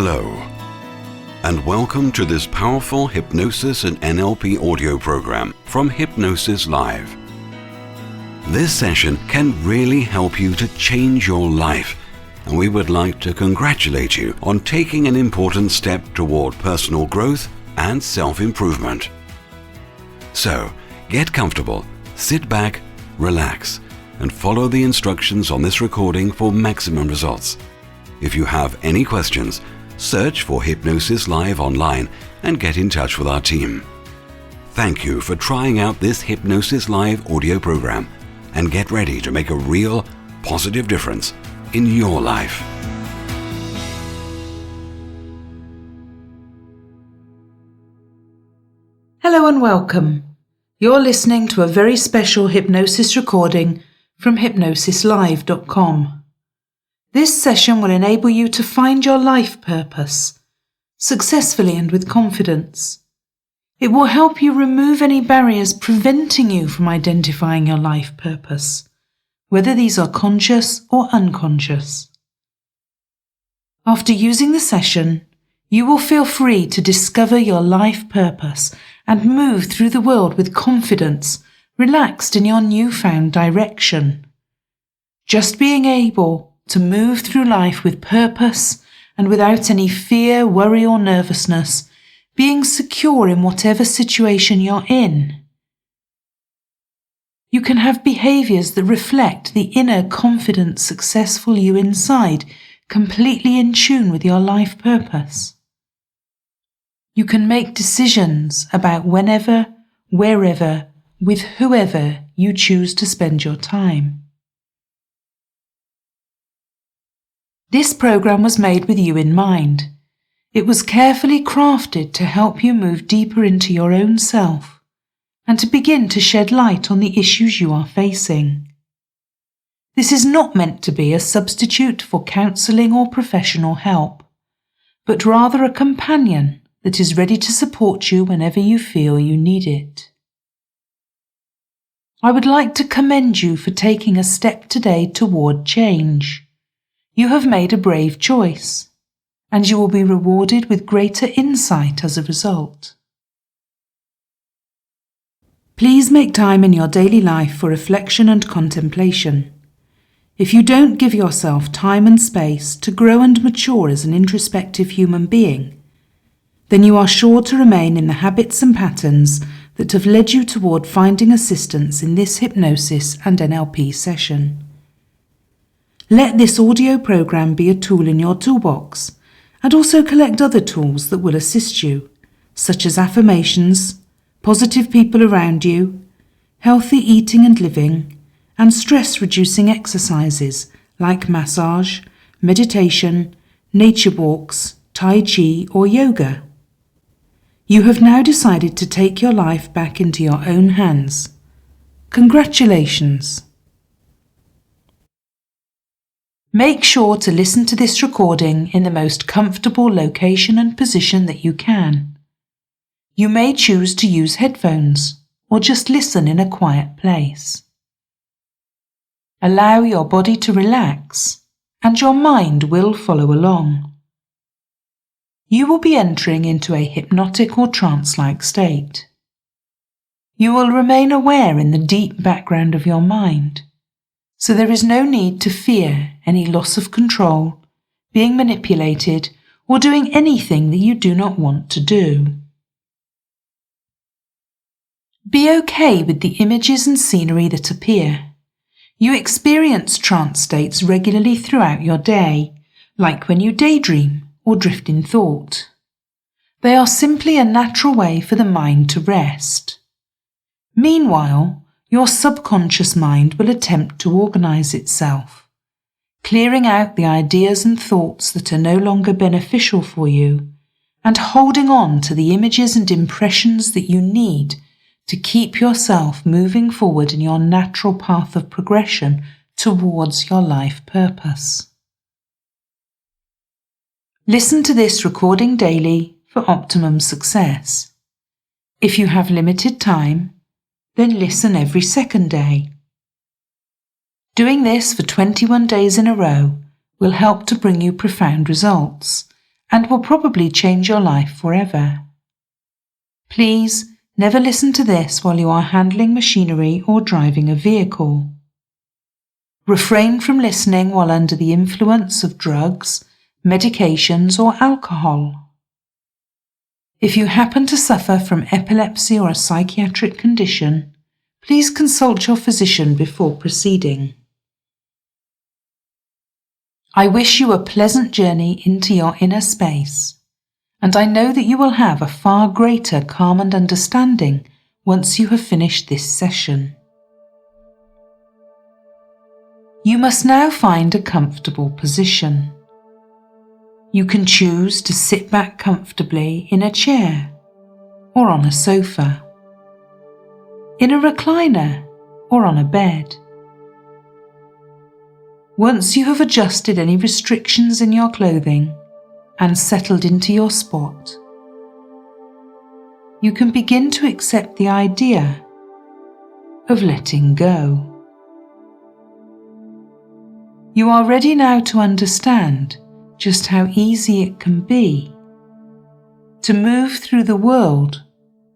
Hello, and welcome to this powerful hypnosis and NLP audio program from Hypnosis Live. This session can really help you to change your life, and we would like to congratulate you on taking an important step toward personal growth and self-improvement. So, get comfortable, sit back, relax, and follow the instructions on this recording for maximum results. If you have any questions, search for Hypnosis Live online and get in touch with our team. Thank you for trying out this Hypnosis Live audio program, and get ready to make a real, positive difference in your life. Hello and welcome. You're listening to a very special hypnosis recording from hypnosislive.com. This session will enable you to find your life purpose successfully and with confidence. It will help you remove any barriers preventing you from identifying your life purpose, whether these are conscious or unconscious. After using the session, you will feel free to discover your life purpose and move through the world with confidence, relaxed in your newfound direction. Just being able to move through life with purpose and without any fear, worry or nervousness, being secure in whatever situation you're in. You can have behaviours that reflect the inner, confident, successful you inside, completely in tune with your life purpose. You can make decisions about whenever, wherever, with whoever you choose to spend your time. This program was made with you in mind. It was carefully crafted to help you move deeper into your own self and to begin to shed light on the issues you are facing. This is not meant to be a substitute for counselling or professional help, but rather a companion that is ready to support you whenever you feel you need it. I would like to commend you for taking a step today toward change. You have made a brave choice, and you will be rewarded with greater insight as a result. Please make time in your daily life for reflection and contemplation. If you don't give yourself time and space to grow and mature as an introspective human being, then you are sure to remain in the habits and patterns that have led you toward finding assistance in this hypnosis and NLP session. Let this audio program be a tool in your toolbox, and also collect other tools that will assist you, such as affirmations, positive people around you, healthy eating and living, and stress-reducing exercises like massage, meditation, nature walks, tai chi or yoga. You have now decided to take your life back into your own hands. Congratulations! Make sure to listen to this recording in the most comfortable location and position that you can. You may choose to use headphones or just listen in a quiet place. Allow your body to relax, and your mind will follow along. You will be entering into a hypnotic or trance-like state. You will remain aware in the deep background of your mind, so there is no need to fear any loss of control, being manipulated, or doing anything that you do not want to do. Be okay with the images and scenery that appear. You experience trance states regularly throughout your day, like when you daydream or drift in thought. They are simply a natural way for the mind to rest. Meanwhile, your subconscious mind will attempt to organize itself, clearing out the ideas and thoughts that are no longer beneficial for you, and holding on to the images and impressions that you need to keep yourself moving forward in your natural path of progression towards your life purpose. Listen to this recording daily for optimum success. If you have limited time, then listen every second day. Doing this for 21 days in a row will help to bring you profound results and will probably change your life forever. Please never listen to this while you are handling machinery or driving a vehicle. Refrain from listening while under the influence of drugs, medications, or alcohol. If you happen to suffer from epilepsy or a psychiatric condition, please consult your physician before proceeding. I wish you a pleasant journey into your inner space, and I know that you will have a far greater calm and understanding once you have finished this session. You must now find a comfortable position. You can choose to sit back comfortably in a chair or on a sofa, in a recliner or on a bed. Once you have adjusted any restrictions in your clothing and settled into your spot, you can begin to accept the idea of letting go. You are ready now to understand just how easy it can be to move through the world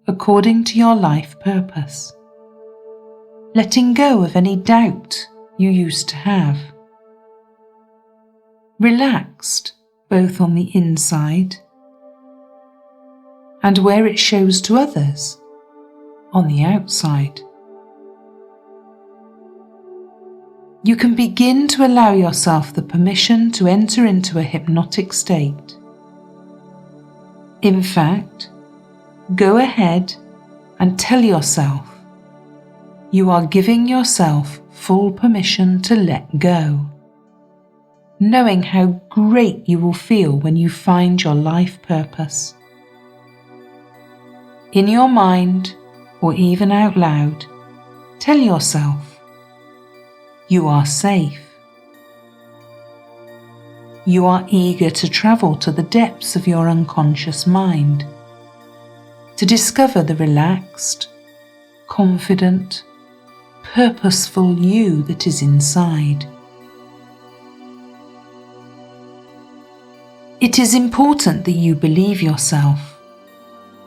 according to your life purpose, letting go of any doubt you used to have. Relaxed both on the inside and where it shows to others on the outside. You can begin to allow yourself the permission to enter into a hypnotic state. In fact, go ahead and tell yourself you are giving yourself full permission to let go, knowing how great you will feel when you find your life purpose. In your mind, or even out loud, tell yourself, you are safe. You are eager to travel to the depths of your unconscious mind, to discover the relaxed, confident, purposeful you that is inside. It is important that you believe yourself,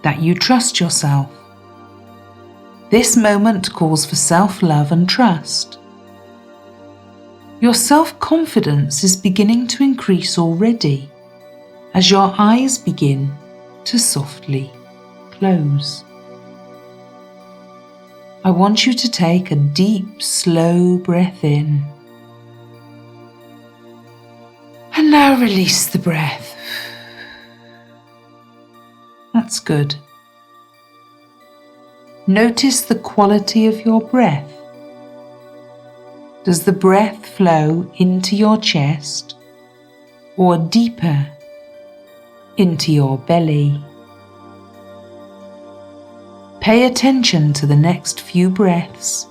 that you trust yourself. This moment calls for self-love and trust. Your self-confidence is beginning to increase already as your eyes begin to softly close. I want you to take a deep, slow breath in. And now release the breath. That's good. Notice the quality of your breath. Does the breath flow into your chest or deeper into your belly? Pay attention to the next few breaths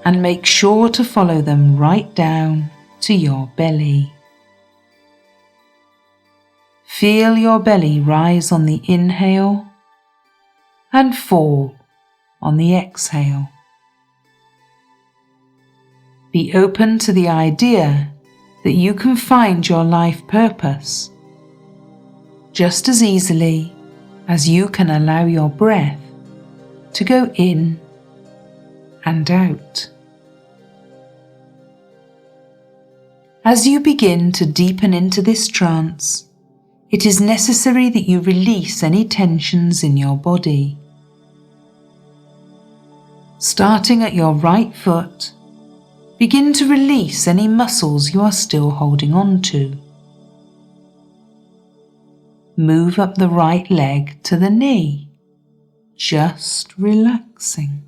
and make sure to follow them right down to your belly. Feel your belly rise on the inhale and fall on the exhale. Be open to the idea that you can find your life purpose just as easily as you can allow your breath to go in and out. As you begin to deepen into this trance, it is necessary that you release any tensions in your body. Starting at your right foot, begin to release any muscles you are still holding on to. Move up the right leg to the knee, just relaxing.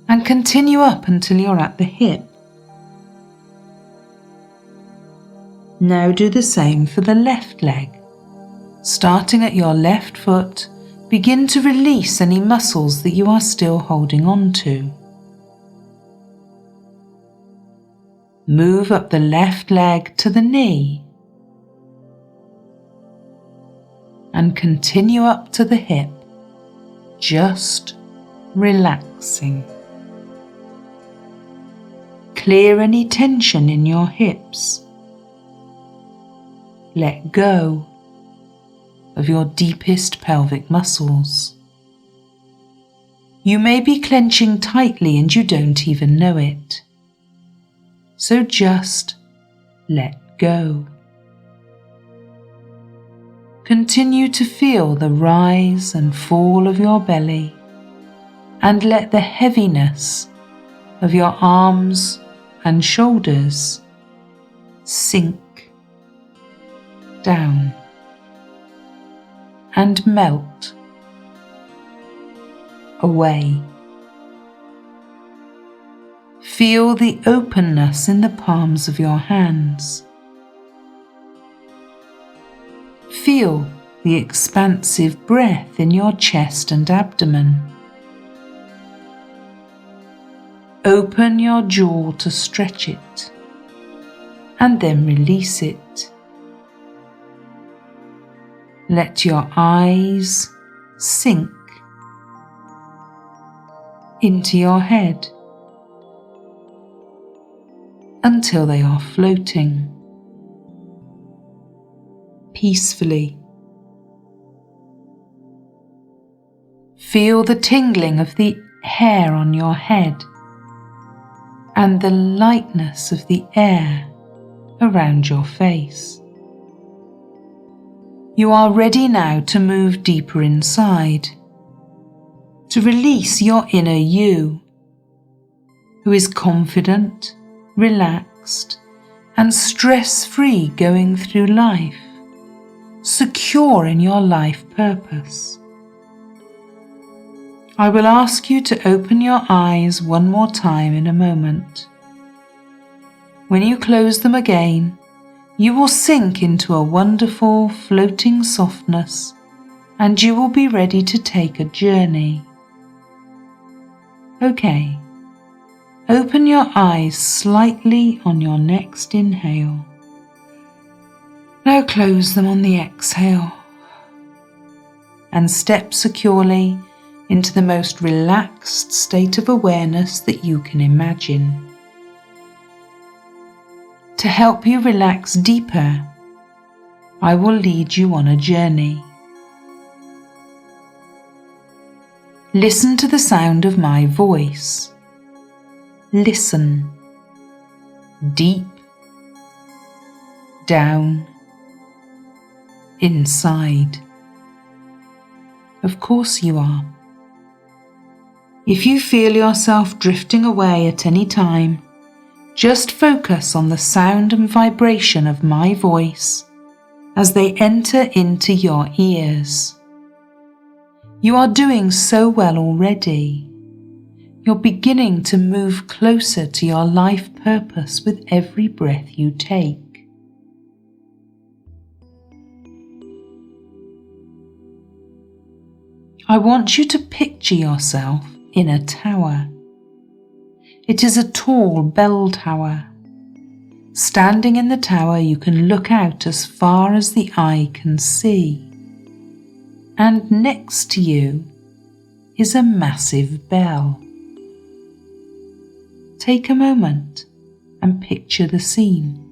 And continue up until you're at the hip. Now do the same for the left leg. Starting at your left foot, begin to release any muscles that you are still holding on to. Move up the left leg to the knee and continue up to the hip, just relaxing. Clear any tension in your hips. let go of your deepest pelvic muscles. You may be clenching tightly and you don't even know it. So just let go. Continue to feel the rise and fall of your belly and let the heaviness of your arms and shoulders sink down and melt away. Feel the openness in the palms of your hands. Feel the expansive breath in your chest and abdomen. Open your jaw to stretch it and then release it. Let your eyes sink into your head until they are floating peacefully. Feel the tingling of the hair on your head and the lightness of the air around your face. You are ready now to move deeper inside, to release your inner you, who is confident, relaxed, and stress-free going through life, secure in your life purpose. I will ask you to open your eyes one more time in a moment. When you close them again, you will sink into a wonderful floating softness and you will be ready to take a journey. Okay, open your eyes slightly on your next inhale. Now close them on the exhale and step securely into the most relaxed state of awareness that you can imagine. To help you relax deeper, I will lead you on a journey. Listen to the sound of my voice. Listen. Deep down inside. Of course you are. If you feel yourself drifting away at any time, just focus on the sound and vibration of my voice as they enter into your ears. You are doing so well already. You're beginning to move closer to your life purpose with every breath you take. I want you to picture yourself in a tower. It is a tall bell tower. Standing in the tower, you can look out as far as the eye can see. And next to you is a massive bell. Take a moment and picture the scene.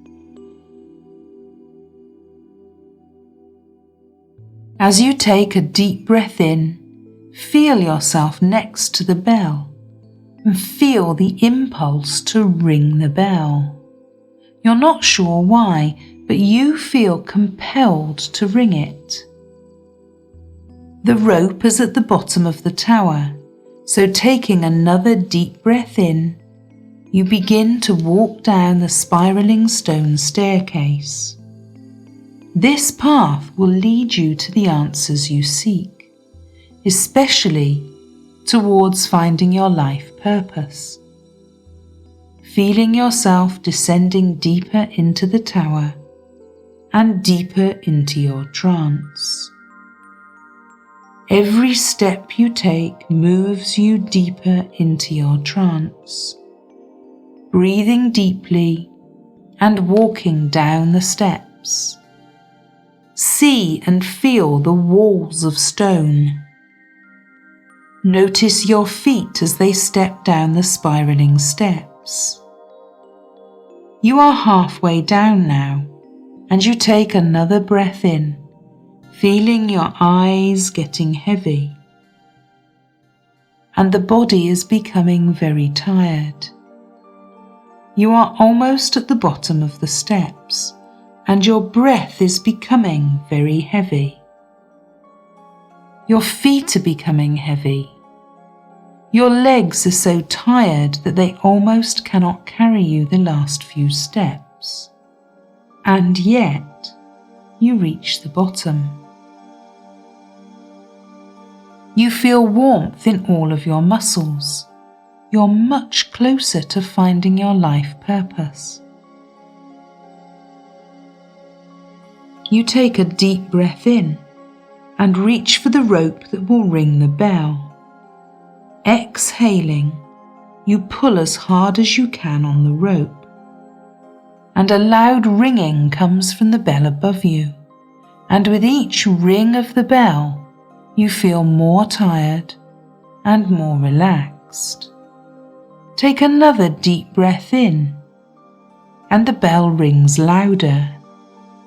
As you take a deep breath in, feel yourself next to the bell and feel the impulse to ring the bell. You're not sure why, but you feel compelled to ring it. The rope is at the bottom of the tower, so taking another deep breath in, you begin to walk down the spiraling stone staircase. This path will lead you to the answers you seek, especially towards finding your life purpose. Feeling yourself descending deeper into the tower and deeper into your trance. Every step you take moves you deeper into your trance. Breathing deeply and walking down the steps. See and feel the walls of stone. Notice your feet as they step down the spiraling steps. You are halfway down now, and you take another breath in, feeling your eyes getting heavy, and the body is becoming very tired. You are almost at the bottom of the steps, and your breath is becoming very heavy. Your feet are becoming heavy. Your legs are so tired that they almost cannot carry you the last few steps. And yet, you reach the bottom. You feel warmth in all of your muscles. You're much closer to finding your life purpose. You take a deep breath in and reach for the rope that will ring the bell. Exhaling, you pull as hard as you can on the rope, and a loud ringing comes from the bell above you, and with each ring of the bell, you feel more tired and more relaxed. Take another deep breath in, and the bell rings louder,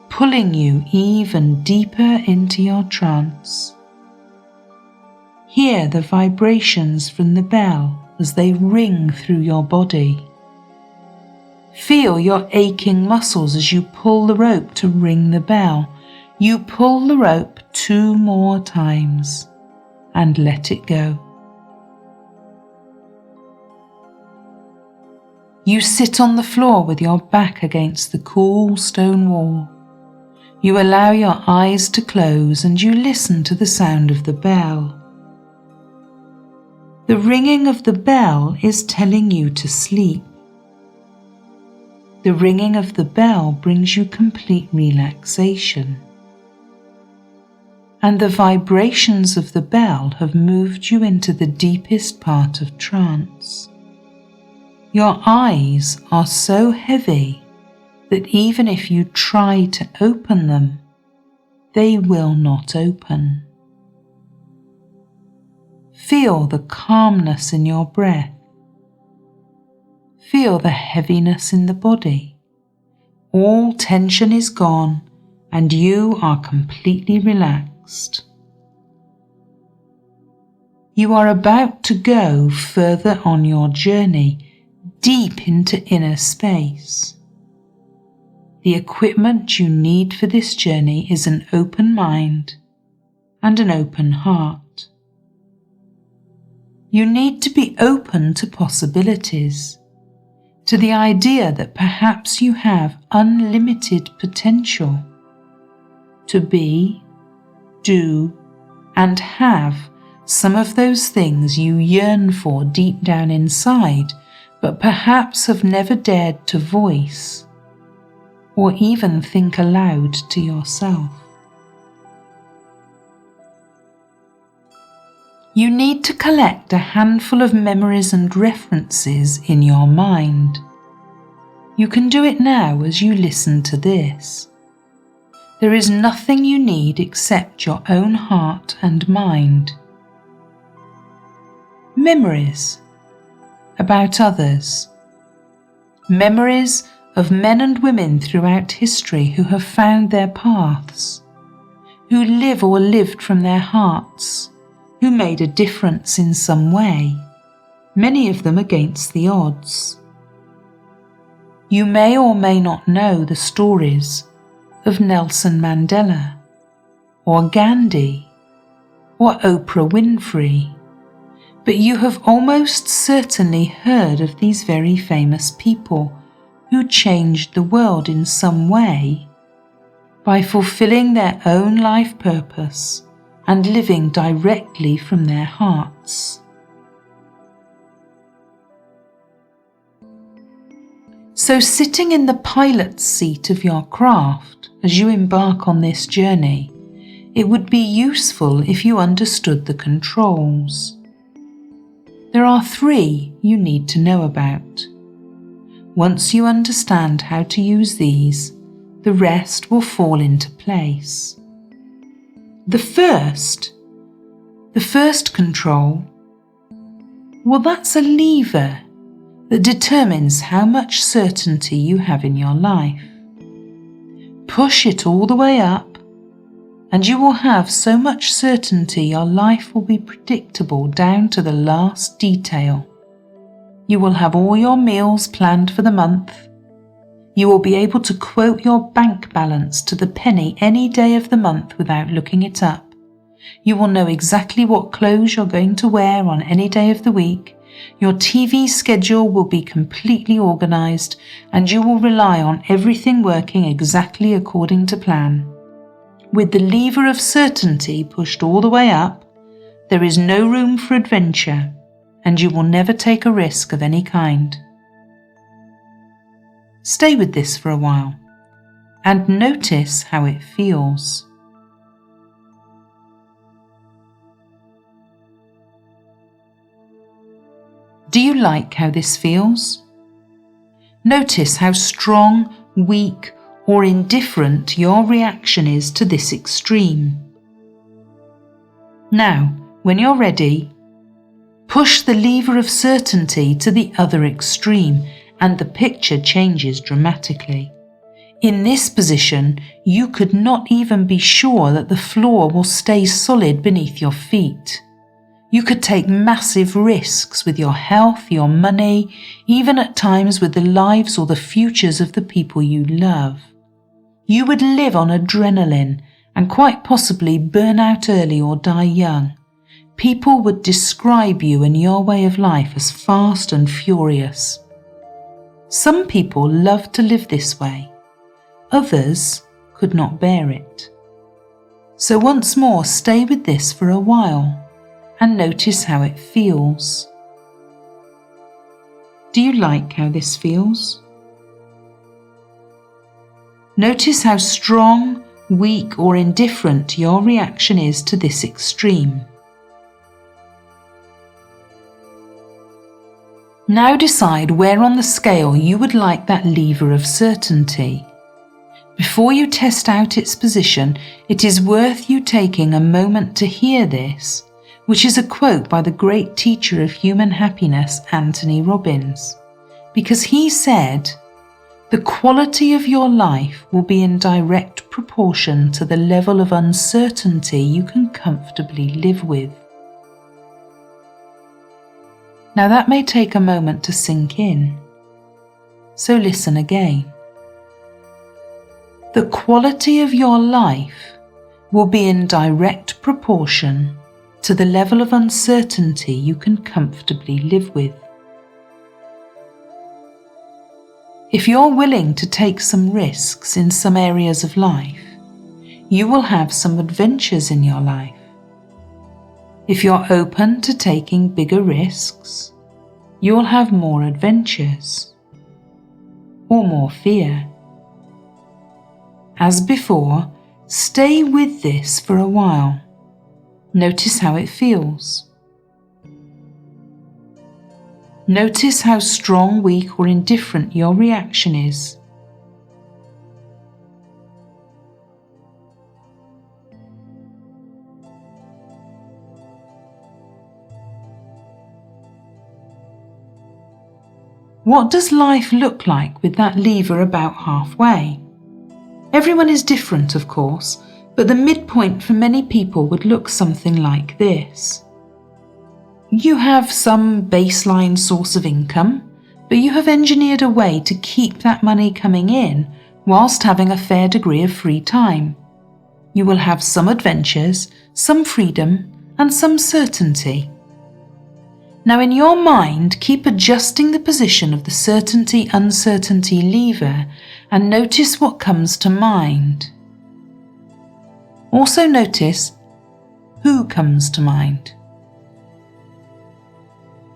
pulling you even deeper into your trance. Hear the vibrations from the bell as they ring through your body. Feel your aching muscles as you pull the rope to ring the bell. You pull the rope 2 more times and let it go. You sit on the floor with your back against the cool stone wall. You allow your eyes to close and you listen to the sound of the bell. The ringing of the bell is telling you to sleep. The ringing of the bell brings you complete relaxation. And the vibrations of the bell have moved you into the deepest part of trance. Your eyes are so heavy that even if you try to open them, they will not open. Feel the calmness in your breath. Feel the heaviness in the body. All tension is gone and you are completely relaxed. You are about to go further on your journey, deep into inner space. The equipment you need for this journey is an open mind and an open heart. You need to be open to possibilities, to the idea that perhaps you have unlimited potential to be, do, and have some of those things you yearn for deep down inside, but perhaps have never dared to voice or even think aloud to yourself. You need to collect a handful of memories and references in your mind. You can do it now as you listen to this. There is nothing you need except your own heart and mind. Memories about others. Memories of men and women throughout history who have found their paths, who live or lived from their hearts, who made a difference in some way, many of them against the odds. You may or may not know the stories of Nelson Mandela, or Gandhi, or Oprah Winfrey, but you have almost certainly heard of these very famous people who changed the world in some way by fulfilling their own life purpose and living directly from their hearts. So sitting in the pilot's seat of your craft as you embark on this journey, it would be useful if you understood the controls. There are 3 you need to know about. Once you understand how to use these, the rest will fall into place. The first control, well, that's a lever that determines how much certainty you have in your life. push it all the way up, and you will have so much certainty your life will be predictable down to the last detail. You will have all your meals planned for the month. You will be able to quote your bank balance to the penny any day of the month without looking it up. You will know exactly what clothes you're going to wear on any day of the week. Your TV schedule will be completely organised, and you will rely on everything working exactly according to plan. With the lever of certainty pushed all the way up, there is no room for adventure, and you will never take a risk of any kind. Stay with this for a while, and notice how it feels. Do you like how this feels? Notice how strong, weak, or indifferent your reaction is to this extreme. Now, when you're ready, push the lever of certainty to the other extreme, and the picture changes dramatically. In this position, you could not even be sure that the floor will stay solid beneath your feet. You could take massive risks with your health, your money, even at times with the lives or the futures of the people you love. You would live on adrenaline and quite possibly burn out early or die young. People would describe you and your way of life as fast and furious. Some people love to live this way. Others could not bear it. So once more, stay with this for a while and notice how it feels. Do you like how this feels? Notice how strong, weak, or indifferent your reaction is to this extreme. Now decide where on the scale you would like that lever of certainty. Before you test out its position, it is worth you taking a moment to hear this, which is a quote by the great teacher of human happiness, Anthony Robbins, because he said, "The quality of your life will be in direct proportion to the level of uncertainty you can comfortably live with." Now that may take a moment to sink in, so listen again. The quality of your life will be in direct proportion to the level of uncertainty you can comfortably live with. If you're willing to take some risks in some areas of life, you will have some adventures in your life. If you're open to taking bigger risks, you'll have more adventures or more fear. As before, stay with this for a while. Notice how it feels. Notice how strong, weak, or indifferent your reaction is. What does life look like with that lever about halfway? Everyone is different, of course, but the midpoint for many people would look something like this. You have some baseline source of income, but you have engineered a way to keep that money coming in whilst having a fair degree of free time. You will have some adventures, some freedom, and some certainty. Now in your mind, keep adjusting the position of the certainty-uncertainty lever and notice what comes to mind. Also notice who comes to mind.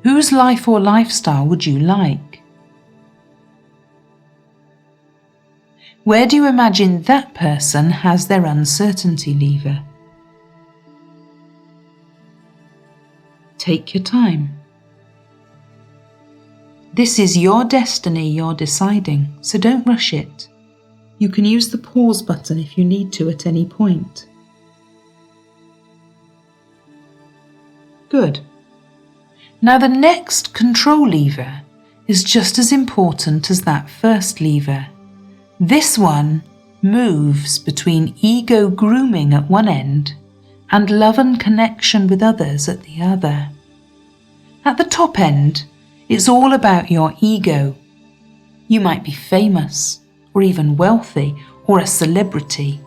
Whose life or lifestyle would you like? Where do you imagine that person has their uncertainty lever? Take your time. This is your destiny you're deciding, so don't rush it. You can use the pause button if you need to at any point. Good. Now the next control lever is just as important as that first lever. This one moves between ego grooming at one end and love and connection with others at the other. At the top end, it's all about your ego. You might be famous, or even wealthy, or a celebrity.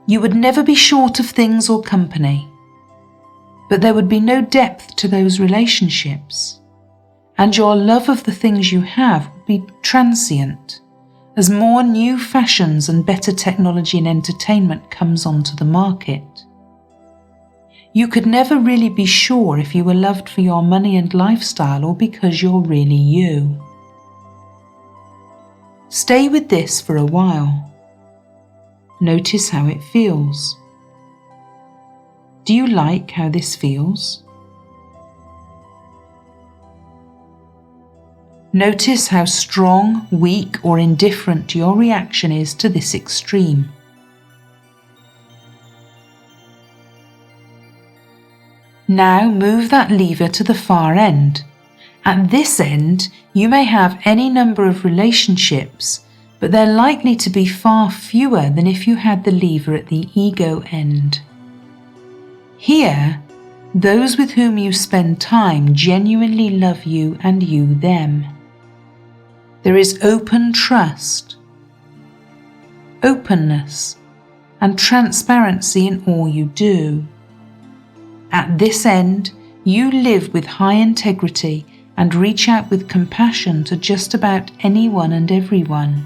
You would never be short of things or company, but there would be no depth to those relationships, and your love of the things you have would be transient as more new fashions and better technology and entertainment comes onto the market. You could never really be sure if you were loved for your money and lifestyle or because you're really you. Stay with this for a while. Notice how it feels. Do you like how this feels? Notice how strong, weak, or indifferent your reaction is to this extreme. Now move that lever to the far end. At this end, you may have any number of relationships, but they're likely to be far fewer than if you had the lever at the ego end. Here, those with whom you spend time genuinely love you and you them. There is open trust, openness, and transparency in all you do. At this end, you live with high integrity and reach out with compassion to just about anyone and everyone.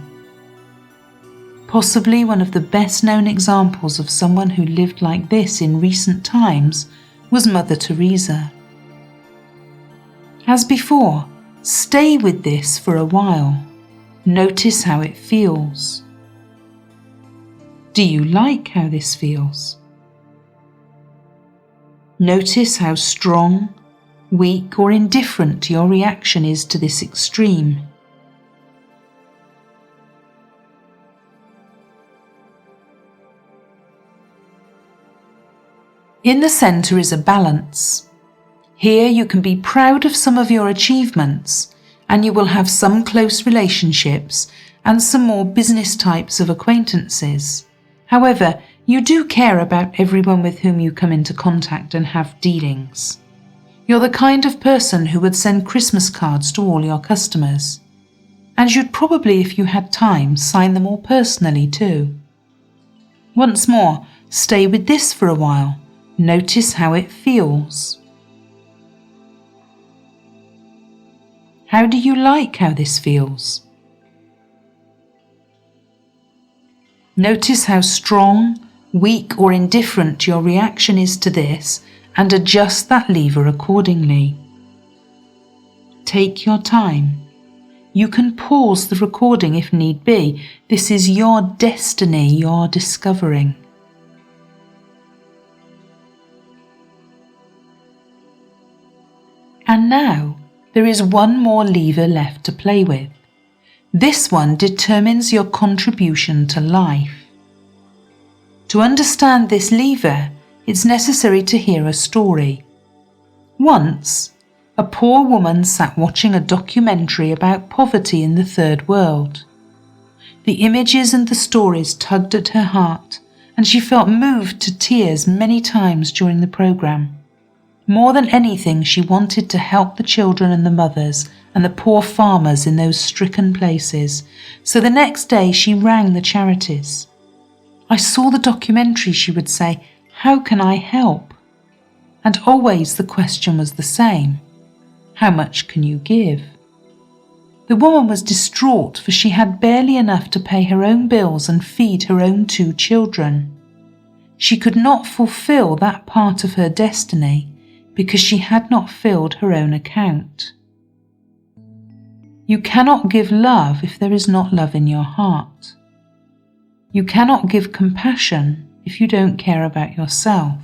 Possibly one of the best known examples of someone who lived like this in recent times was Mother Teresa. As before, stay with this for a while. Notice how it feels. Do you like how this feels? Notice how strong, weak, or indifferent your reaction is to this extreme. In the centre is a balance. Here you can be proud of some of your achievements, and you will have some close relationships and some more business types of acquaintances. However, you do care about everyone with whom you come into contact and have dealings. You're the kind of person who would send Christmas cards to all your customers. And you'd probably, if you had time, sign them all personally too. Once more, stay with this for a while. Notice how it feels. How do you like how this feels? Notice how strong, weak, or indifferent your reaction is to this and adjust that lever accordingly. Take your time. You can pause the recording if need be. This is your destiny you're discovering. And now, there is one more lever left to play with. This one determines your contribution to life. To understand this lever, it's necessary to hear a story. Once, a poor woman sat watching a documentary about poverty in the Third World. The images and the stories tugged at her heart, and she felt moved to tears many times during the program. More than anything, she wanted to help the children and the mothers and the poor farmers in those stricken places, so the next day she rang the charities. "I saw the documentary," she would say. "How can I help?" And always the question was the same. How much can you give? The woman was distraught, for she had barely enough to pay her own bills and feed her own 2 children. She could not fulfill that part of her destiny because she had not filled her own account. You cannot give love if there is not love in your heart. You cannot give compassion if you don't care about yourself.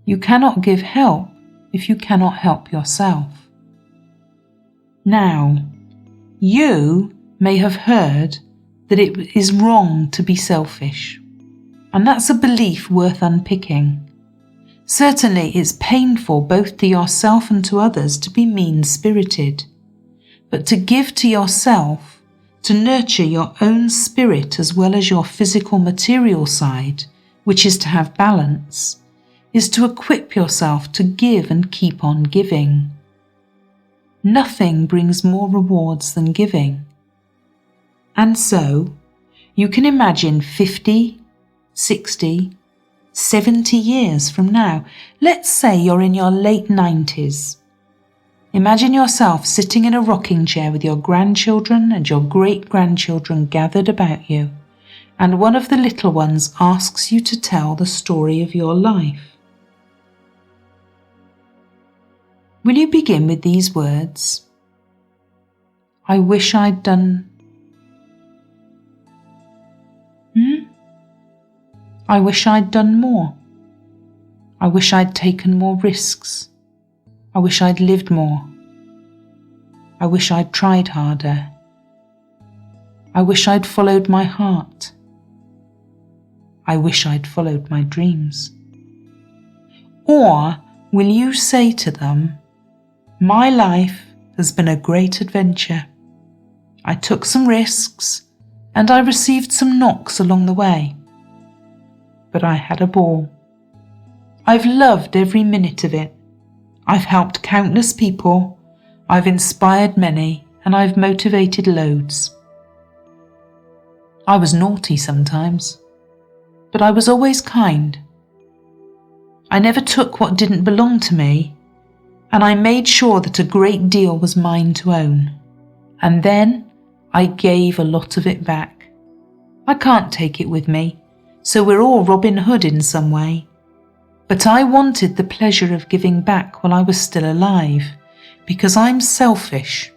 You cannot give help if you cannot help yourself. Now, you may have heard that it is wrong to be selfish, and that's a belief worth unpicking. Certainly, it's painful both to yourself and to others to be mean-spirited, but to give to yourself, to nurture your own spirit as well as your physical material side, which is to have balance, is to equip yourself to give and keep on giving. Nothing brings more rewards than giving. And so, you can imagine 50, 60, 70 years from now. Let's say you're in your late 90s. Imagine yourself sitting in a rocking chair with your grandchildren and your great-grandchildren gathered about you, and one of the little ones asks you to tell the story of your life. Will you begin with these words? I wish I'd done... I wish I'd done more. I wish I'd taken more risks. I wish I'd lived more. I wish I'd tried harder. I wish I'd followed my heart. I wish I'd followed my dreams. Or will you say to them, my life has been a great adventure. I took some risks and I received some knocks along the way. But I had a ball. I've loved every minute of it. I've helped countless people, I've inspired many, and I've motivated loads. I was naughty sometimes, but I was always kind. I never took what didn't belong to me, and I made sure that a great deal was mine to own. And then I gave a lot of it back. I can't take it with me, so we're all Robin Hood in some way. But I wanted the pleasure of giving back while I was still alive, because I'm selfish.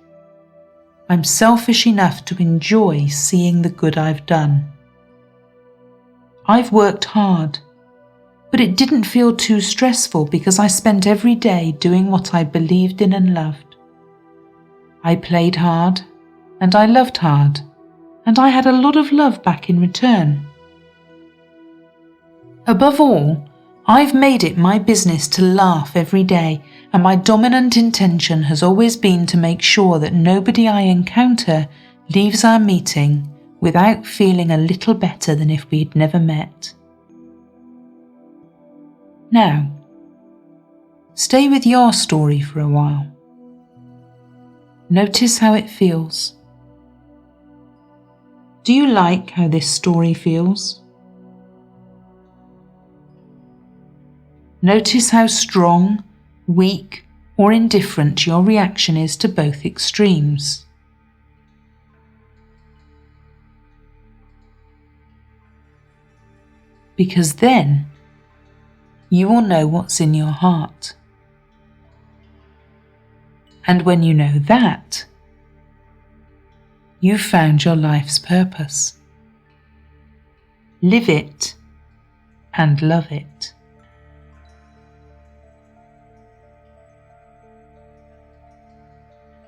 I'm selfish enough to enjoy seeing the good I've done. I've worked hard, but it didn't feel too stressful because I spent every day doing what I believed in and loved. I played hard, and I loved hard, and I had a lot of love back in return. Above all, I've made it my business to laugh every day, and my dominant intention has always been to make sure that nobody I encounter leaves our meeting without feeling a little better than if we'd never met. Now, stay with your story for a while. Notice how it feels. Do you like how this story feels? Notice how strong, weak, or indifferent your reaction is to both extremes. Because then you will know what's in your heart. And when you know that, you've found your life's purpose. Live it and love it.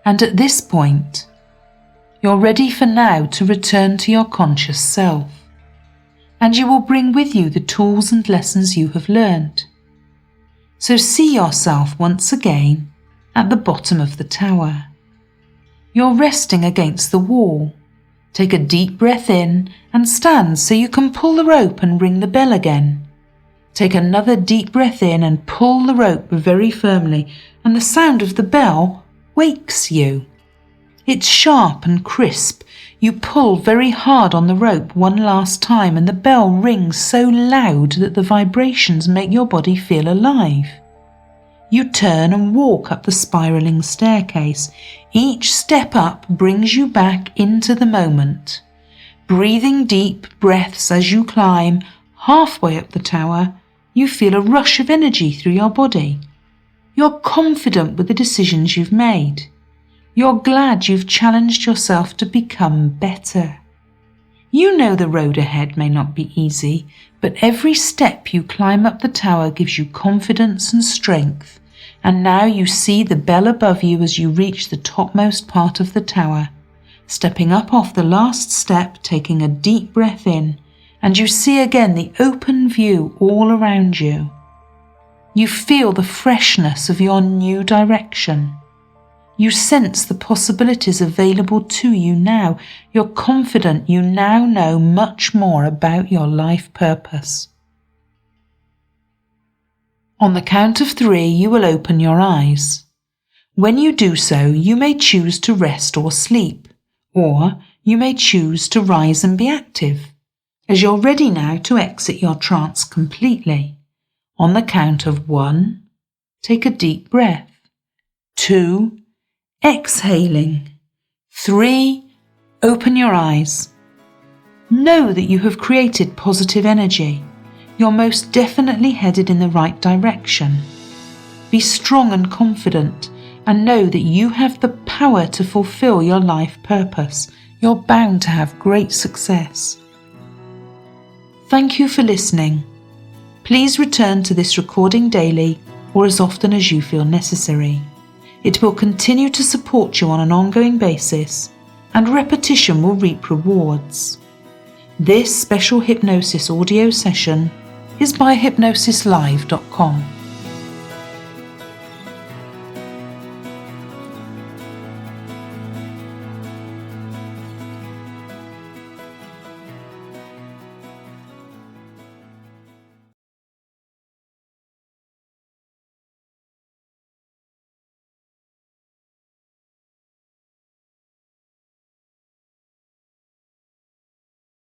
And at this point, you're ready for now to return to your conscious self, and you will bring with you the tools and lessons you have learned. So see yourself once again at the bottom of the tower. You're resting against the wall. Take a deep breath in and stand so you can pull the rope and ring the bell again. Take another deep breath in and pull the rope very firmly, and the sound of the bell wakes you. It's sharp and crisp. You pull very hard on the rope one last time, and the bell rings so loud that the vibrations make your body feel alive. You turn and walk up the spiralling staircase. Each step up brings you back into the moment. Breathing deep breaths as you climb, halfway up the tower, you feel a rush of energy through your body. You're confident with the decisions you've made. You're glad you've challenged yourself to become better. You know the road ahead may not be easy, but every step you climb up the tower gives you confidence and strength, and now you see the bell above you as you reach the topmost part of the tower. Stepping up off the last step, taking a deep breath in, and you see again the open view all around you. You feel the freshness of your new direction. You sense the possibilities available to you now. You're confident you now know much more about your life purpose. On the count of 3, you will open your eyes. When you do so, you may choose to rest or sleep, or you may choose to rise and be active, as you're ready now to exit your trance completely. On the count of 1, take a deep breath. 2, exhaling. 3, open your eyes. Know that you have created positive energy. You're most definitely headed in the right direction. Be strong and confident, and know that you have the power to fulfill your life purpose. You're bound to have great success. Thank you for listening. Please return to this recording daily or as often as you feel necessary. It will continue to support you on an ongoing basis, and repetition will reap rewards. This special hypnosis audio session is by hypnosislive.com.